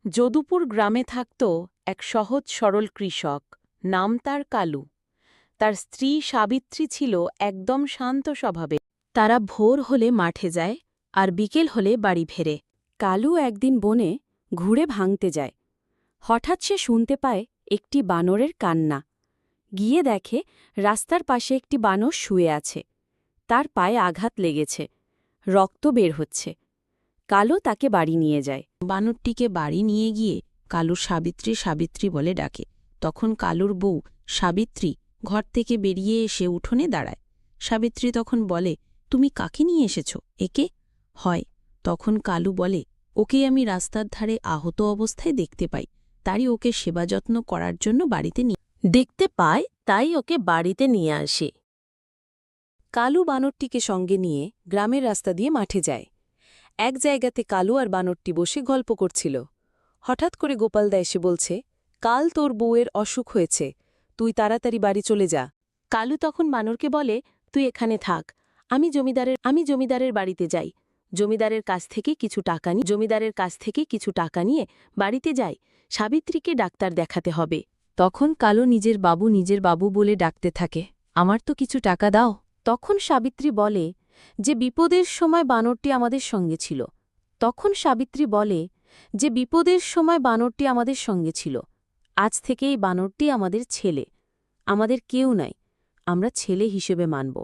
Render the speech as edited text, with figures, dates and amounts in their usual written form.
যদুপুর গ্রামে থাকত এক সহজ সরল কৃষক, নাম তার কালু। তার স্ত্রী সাবিত্রী ছিল একদম শান্ত স্বভাবে। তারা ভোর হলে মাঠে যায় আর বিকেল হলে বাড়ি ফেরে। কালু একদিন বনে ঘুরে ভাঙতে যায়। হঠাৎ সে শুনতে পায় একটি বানরের কান্না। গিয়ে দেখে রাস্তার পাশে একটি বানর শুয়ে আছে। তার পায়ে আঘাত লেগেছে, রক্ত বের হচ্ছে। কালু তাকে বাড়ি নিয়ে যায়। বানরটিকে বাড়ি নিয়ে গিয়ে কালুর সাবিত্রী সাবিত্রী বলে ডাকে। তখন কালুর বউ সাবিত্রী ঘর থেকে বেরিয়ে এসে উঠোনে দাঁড়ায়। সাবিত্রী তখন বলে, তুমি কাকে নিয়ে এসেছ? একে? হয়। তখন কালু বলে, ওকেই আমি রাস্তার ধারে আহত অবস্থায় দেখতে পাই, তারই ওকে সেবা যত্ন করার জন্য বাড়িতে দেখতে পায় তাই ওকে বাড়িতে নিয়ে আসে। কালু বানরটিকে সঙ্গে নিয়ে গ্রামের রাস্তা দিয়ে মাঠে যায়। এক জায়গাতে কালু আর বানরটি বসে গল্প করছিল। হঠাৎ করে গোপালদা এসে বলছে, কাল তোর বউয়ের অসুখ হয়েছে, তুই তাড়াতাড়ি বাড়ি চলে যা। কালু তখন বানরকে বলে, তুই এখানে থাক, আমি জমিদারের বাড়িতে যাই। জমিদারের কাছ থেকে কিছু টাকা নিয়ে বাড়িতে যাই। সাবিত্রীকে ডাক্তার দেখাতে হবে। তখন কালু নিজের বাবু বলে ডাকতে থাকে, আমার তো কিছু টাকা দাও। তখন সাবিত্রী বলে যে বিপদের সময় বানরটি আমাদের সঙ্গে ছিল। আজ থেকে এই বানরটি আমাদের ছেলে, আমাদের কেউ নাই, আমরা ছেলে হিসেবে মানব।